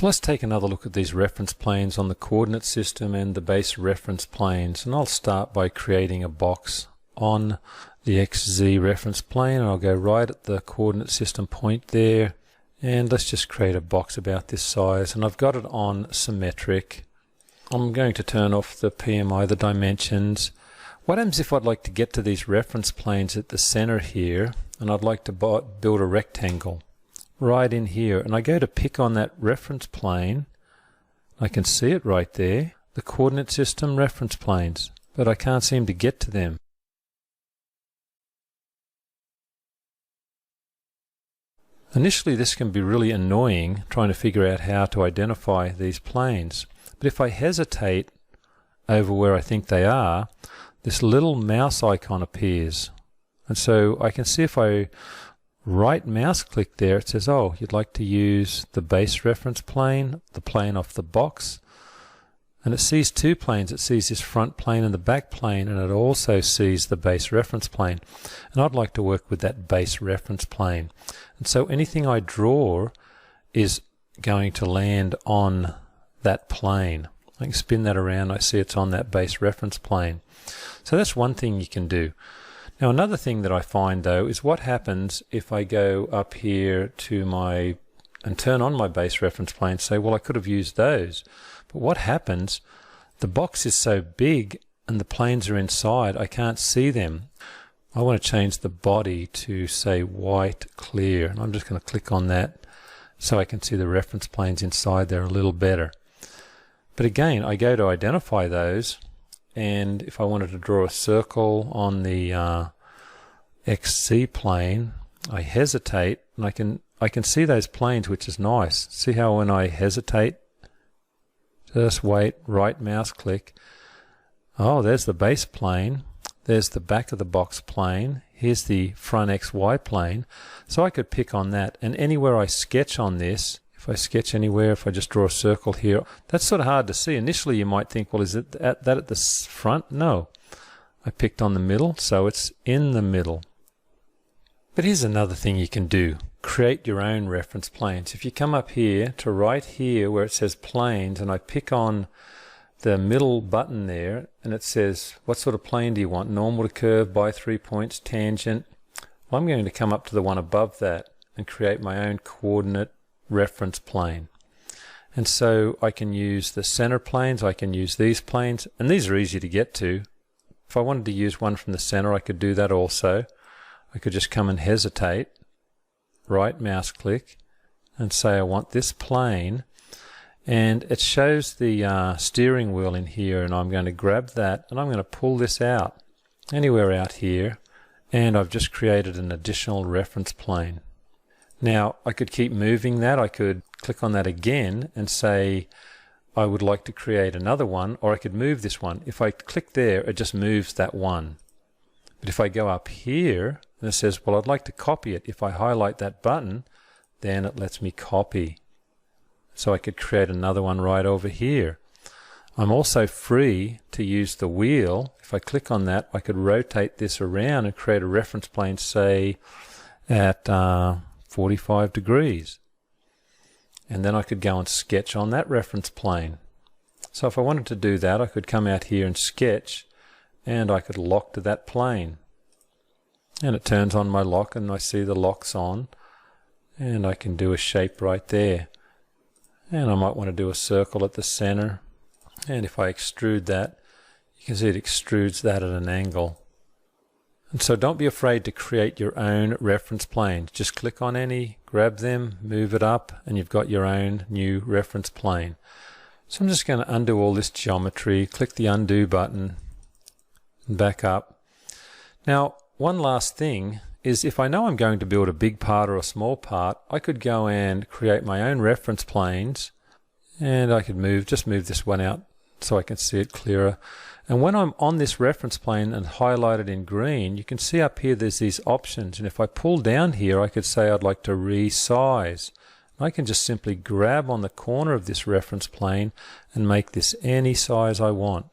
So let's take another look at these reference planes on the coordinate system and the base reference planes. And I'll start by creating a box on the XZ reference plane. And I'll go right at the coordinate system point there. And let's just create a box about this size. And I've got it on symmetric. I'm going to turn off the PMI, the dimensions. What happens if I'd like to get to these reference planes at the center here, and I'd like to build a rectangle right in here, and I go to pick on that reference plane. I can see it right there, the coordinate system reference planes, but I can't seem to get to them. Initially this can be really annoying trying to figure out how to identify these planes, but if I hesitate over where I think they are, this little mouse icon appears, and so I can see if I right mouse click there, it says, oh, you'd like to use the base reference plane, the plane off the box, and it sees two planes. It sees this front plane and the back plane, and it also sees the base reference plane, and I'd like to work with that base reference plane. And so anything I draw is going to land on that plane. I can spin that around, I see it's on that base reference plane. So that's one thing you can do. Now another thing that I find though is what happens if I go up here to and turn on my base reference plane and say, well, I could have used those. But what happens, the box is so big and the planes are inside, I can't see them. I want to change the body to say white clear, and I'm just going to click on that so I can see the reference planes inside there a little better. But again, I go to identify those, and if I wanted to draw a circle on the XC plane, I hesitate, and I can see those planes, which is nice. See how when I hesitate, just wait, right mouse click. Oh, there's the base plane. There's the back of the box plane. Here's the front XY plane. So I could pick on that, and anywhere I sketch on this, if I sketch anywhere, if I just draw a circle here, that's sort of hard to see. Initially you might think, well, is it that at the front? No. I picked on the middle, so it's in the middle. But here's another thing you can do. Create your own reference planes. If you come up here to right here where it says planes, and I pick on the middle button there, and it says, what sort of plane do you want? Normal to curve, by 3 points, tangent. Well, I'm going to come up to the one above that and create my own coordinate reference plane. And so I can use the center planes, I can use these planes, and these are easy to get to. If I wanted to use one from the center, I could do that also. I could just come and hesitate, right mouse click, and say I want this plane, and it shows the steering wheel in here, and I'm going to grab that and I'm going to pull this out anywhere out here, and I've just created an additional reference plane. Now I could keep moving that. I could click on that again and say I would like to create another one, or I could move this one. If I click there, it just moves that one. But if I go up here and it says, well, I'd like to copy it, if I highlight that button, then it lets me copy. So I could create another one right over here. I'm also free to use the wheel. If I click on that, I could rotate this around and create a reference plane, say at 45 degrees. And then I could go and sketch on that reference plane. So if I wanted to do that, I could come out here and sketch, and I could lock to that plane. And it turns on my lock, and I see the lock's on, and I can do a shape right there. And I might want to do a circle at the center, and if I extrude that, you can see it extrudes that at an angle. And so don't be afraid to create your own reference planes. Just click on any, grab them, move it up, and you've got your own new reference plane. So I'm just going to undo all this geometry, click the undo button, and back up. Now, one last thing is, if I know I'm going to build a big part or a small part, I could go and create my own reference planes, and I could just move this one out so I can see it clearer. And when I'm on this reference plane and highlight it in green, you can see up here there's these options, and if I pull down here, I could say I'd like to resize. I can just simply grab on the corner of this reference plane and make this any size I want.